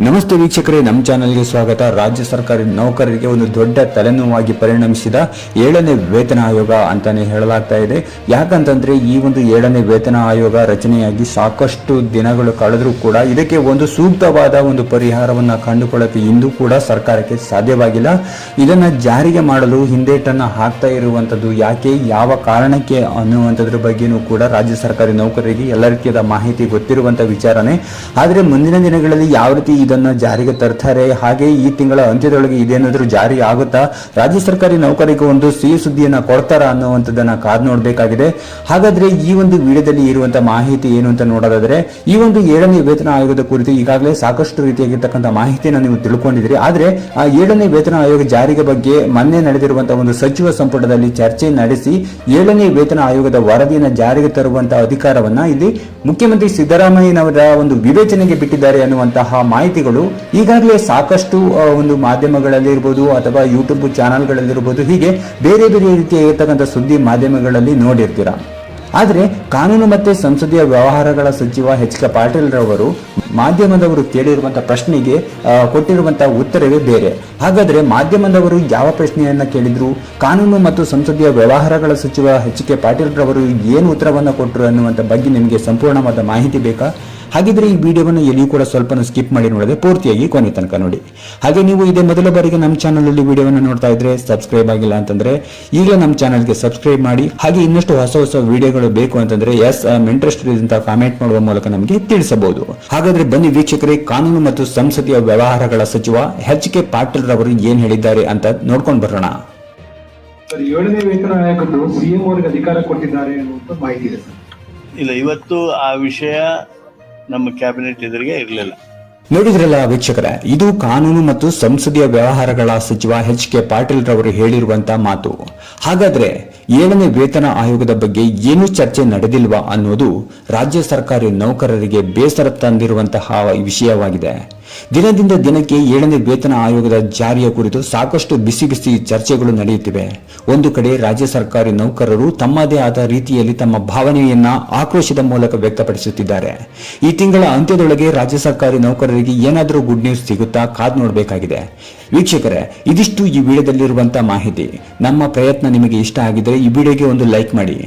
ನಮಸ್ತೆ ವೀಕ್ಷಕರೇ, ನಮ್ಮ ಚಾನೆಲ್ಗೆ ಸ್ವಾಗತ. ರಾಜ್ಯ ಸರ್ಕಾರಿ ನೌಕರರಿಗೆ ಒಂದು ದೊಡ್ಡ ತಲೆನೋವಾಗಿ ಪರಿಣಮಿಸಿದ 7ನೇ ವೇತನ ಆಯೋಗ ಅಂತಾನೆ ಹೇಳಲಾಗ್ತಾ ಇದೆ. ಯಾಕಂತಂದ್ರೆ ಈ ಒಂದು 7ನೇ ವೇತನ ಆಯೋಗ ರಚನೆಯಾಗಿ ಸಾಕಷ್ಟು ದಿನಗಳು ಕಳೆದರೂ ಕೂಡ ಇದಕ್ಕೆ ಒಂದು ಸೂಕ್ತವಾದ ಒಂದು ಪರಿಹಾರವನ್ನ ಕಂಡುಕೊಳ್ಳಕ್ಕೆ ಇಂದು ಕೂಡ ಸರ್ಕಾರಕ್ಕೆ ಸಾಧ್ಯವಾಗಿಲ್ಲ. ಇದನ್ನ ಜಾರಿಗೆ ಮಾಡಲು ಹಿಂದೇಟನ್ನ ಹಾಕ್ತಾ ಇರುವಂತದ್ದು ಯಾಕೆ, ಯಾವ ಕಾರಣಕ್ಕೆ ಅನ್ನುವಂಥದ್ರ ಬಗ್ಗೆನೂ ಕೂಡ ರಾಜ್ಯ ಸರ್ಕಾರಿ ನೌಕರರಿಗೆ ಎಲ್ಲ ರೀತಿಯಾದ ಮಾಹಿತಿ ಗೊತ್ತಿರುವಂತ ವಿಚಾರನೆ. ಆದ್ರೆ ಮುಂದಿನ ದಿನಗಳಲ್ಲಿ ಯಾವ ರೀತಿ ಇದನ್ನ ಜಾರಿಗೆ ತರ್ತಾರೆ, ಹಾಗೆ ಈ ತಿಂಗಳ ಅಂತ್ಯದೊಳಗೆ ಇದೇನಾದ್ರೂ ಜಾರಿ ಆಗುತ್ತಾ, ರಾಜ್ಯ ಸರ್ಕಾರಿ ನೌಕರಿಗೆ ಒಂದು ಸಿಹಿ ಸುದ್ದಿಯನ್ನ ಕೊಡ್ತಾರ ಅನ್ನುವಂಥದ್ದನ್ನ ಕಾದ್ ನೋಡ್ಬೇಕಾಗಿದೆ. ಹಾಗಾದ್ರೆ ಈ ಒಂದು ವಿಡಿಯೋದಲ್ಲಿ ಇರುವಂತಹ ಮಾಹಿತಿ ಏನು ಅಂತ ನೋಡೋದಾದ್ರೆ, ಈ ಒಂದು 7ನೇ ವೇತನ ಆಯೋಗದ ಕುರಿತು ಈಗಾಗಲೇ ಸಾಕಷ್ಟು ರೀತಿಯಾಗಿರ್ತಕ್ಕಂಥ ಮಾಹಿತಿಯನ್ನು ನೀವು ತಿಳ್ಕೊಂಡಿದ್ರಿ. ಆದ್ರೆ ಆ 7ನೇ ವೇತನ ಆಯೋಗ ಜಾರಿಗೆ ಬಗ್ಗೆ ಮೊನ್ನೆ ನಡೆದಿರುವಂತಹ ಒಂದು ಸಚಿವ ಸಂಪುಟದಲ್ಲಿ ಚರ್ಚೆ ನಡೆಸಿ 7ನೇ ವೇತನ ಆಯೋಗದ ವರದಿಯನ್ನು ಜಾರಿಗೆ ತರುವಂತಹ ಅಧಿಕಾರವನ್ನ ಇಲ್ಲಿ ಮುಖ್ಯಮಂತ್ರಿ ಸಿದ್ದರಾಮಯ್ಯನವರ ಒಂದು ವಿವೇಚನೆಗೆ ಬಿಟ್ಟಿದ್ದಾರೆ ಅನ್ನುವಂತಹ ಮಾಹಿತಿಗಳು ಈಗಾಗಲೇ ಸಾಕಷ್ಟು ಒಂದು ಮಾಧ್ಯಮಗಳಲ್ಲಿ ಇರಬಹುದು ಅಥವಾ ಯೂಟ್ಯೂಬ್ ಚಾನೆಲ್ಗಳಲ್ಲಿರಬಹುದು, ಹೀಗೆ ಬೇರೆ ಬೇರೆ ರೀತಿಯ ಇರತಕ್ಕಂಥ ಸುದ್ದಿ ಮಾಧ್ಯಮಗಳಲ್ಲಿ ನೋಡಿರ್ತೀರಾ. ಆದರೆ ಕಾನೂನು ಮತ್ತು ಸಂಸದೀಯ ವ್ಯವಹಾರಗಳ ಸಚಿವ ಎಚ್ ಕೆ ಪಾಟೀಲ್ ರವರು ಮಾಧ್ಯಮದವರು ಕೇಳಿರುವಂತಹ ಪ್ರಶ್ನೆಗೆ ಕೊಟ್ಟಿರುವಂತಹ ಉತ್ತರವೇ ಬೇರೆ. ಹಾಗಾದ್ರೆ ಮಾಧ್ಯಮದವರು ಯಾವ ಪ್ರಶ್ನೆಯನ್ನ ಕೇಳಿದ್ರು, ಕಾನೂನು ಮತ್ತು ಸಂಸದೀಯ ವ್ಯವಹಾರಗಳ ಸಚಿವ ಎಚ್ ಕೆ ಪಾಟೀಲ್ ರವರು ಏನು ಉತ್ತರವನ್ನ ಕೊಟ್ಟರು ಅನ್ನುವಂಥ ಬಗ್ಗೆ ನಿಮಗೆ ಸಂಪೂರ್ಣವಾದ ಮಾಹಿತಿ ಬೇಕಾ? ಹಾಗಿದ್ರೆ ಈ ವಿಡಿಯೋವನ್ನು ಎಲ್ಲಿಯೂ ಕೂಡ ಸ್ವಲ್ಪ ಸ್ಕಿಪ್ ಮಾಡಿ ನೋಡದೆ ಪೂರ್ತಿಯಾಗಿ ಕೊನೆ ತನಕ ನೋಡಿ. ಹಾಗೆ ನೀವು ಇದೇ ಮೊದಲ ಬಾರಿಗೆ ನಮ್ಮ ಚಾನಲ್ ಅಲ್ಲಿ ವಿಡಿಯೋವನ್ನು ನೋಡ್ತಾ ಇದ್ರೆ, ಸಬ್ಸ್ಕ್ರೈಬ್ ಆಗಿಲ್ಲ ಅಂತಂದ್ರೆ ಈಗಲೇ ನಮ್ಮ ಚಾನಲ್ಗೆ ಸಬ್ಸ್ಕ್ರೈಬ್ ಮಾಡಿ. ಹಾಗೆ ಇನ್ನಷ್ಟು ಹೊಸ ಹೊಸ ವಿಡಿಯೋಗಳು ಬೇಕು ಅಂತಂದ್ರೆ ಎಸ್ ಐ ಆಮ್ ಇಂಟ್ರೆಸ್ಟೆಡ್ ಅಂತ ಕಾಮೆಂಟ್ ಮಾಡುವ ಮೂಲಕ ನಮಗೆ ತಿಳಿಸಬಹುದು. ಹಾಗಾದ್ರೆ ಬನ್ನಿ ವೀಕ್ಷಕರೇ, ಕಾನೂನು ಮತ್ತು ಸಂಸದೀಯ ವ್ಯವಹಾರಗಳ ಸಚಿವ ಎಚ್ ಕೆ ಪಾಟೀಲ್ ರವರು ಏನ್ ಹೇಳಿದ್ದಾರೆ ಅಂತ ನೋಡ್ಕೊಂಡು ಬರೋಣ. 7ನೇ ವೇತನ ಆಯೋಗದ್ದು ಸಿಎಂ ಅವರಿಗೆ ಅಧಿಕಾರ ಕೊಟ್ಟಿದ್ದಾರೆ ಅನ್ನುವಂತ ಮಾಹಿತಿ ಇದೆ ಸರ್. ಇಲ್ಲ, ಇವತ್ತು ಆ ವಿಷಯ ನಮ್ಮ ಕ್ಯಾಬಿನೆಟ್ ಎದುರಿಗೆ ಇರಲಿಲ್ಲ. ನೋಡಿದ್ರಲ್ಲ ವೀಕ್ಷಕರೇ, ಇದು ಕಾನೂನು ಮತ್ತು ಸಂಸದೀಯ ವ್ಯವಹಾರಗಳ ಸಚಿವ ಎಚ್ ಕೆ ಪಾಟೀಲ್ ರವರು ಹೇಳಿರುವಂತಹ ಮಾತು. ಹಾಗಾದ್ರೆ 7ನೇ ವೇತನ ಆಯೋಗದ ಬಗ್ಗೆ ಏನೂ ಚರ್ಚೆ ನಡೆದಿಲ್ವಾ ಅನ್ನೋದು ರಾಜ್ಯ ಸರ್ಕಾರಿ ನೌಕರರಿಗೆ ಬೇಸರ ತಂದಿರುವಂತಹ ವಿಷಯವಾಗಿದೆ. ದಿನದಿಂದ ದಿನಕ್ಕೆ 7ನೇ ವೇತನ ಆಯೋಗದ ಜಾರಿಯ ಕುರಿತು ಸಾಕಷ್ಟು ಬಿಸಿ ಬಿಸಿ ಚರ್ಚೆಗಳು ನಡೆಯುತ್ತಿವೆ. ಒಂದು ಕಡೆ ರಾಜ್ಯ ಸರ್ಕಾರಿ ನೌಕರರು ತಮ್ಮದೇ ಆದ ರೀತಿಯಲ್ಲಿ ತಮ್ಮ ಭಾವನೆಯನ್ನ ಆಕ್ರೋಶದ ಮೂಲಕ ವ್ಯಕ್ತಪಡಿಸುತ್ತಿದ್ದಾರೆ. ಈ ತಿಂಗಳ ಅಂತ್ಯದೊಳಗೆ ರಾಜ್ಯ ಸರ್ಕಾರಿ ನೌಕರರಿಗೆ ಏನಾದರೂ ಗುಡ್ ನ್ಯೂಸ್ ಸಿಗುತ್ತಾ, ಕಾದ್ ನೋಡಬೇಕಾಗಿದೆ. ವೀಕ್ಷಕರೇ, ಇದಿಷ್ಟು ಈ ವಿಡಿಯೋದಲ್ಲಿರುವಂತಹ ಮಾಹಿತಿ. ನಮ್ಮ ಪ್ರಯತ್ನ ನಿಮಗೆ ಇಷ್ಟ ಆಗಿದ್ರೆ ಈ ವಿಡಿಯೋಗೆ ಒಂದು ಲೈಕ್ ಮಾಡಿ.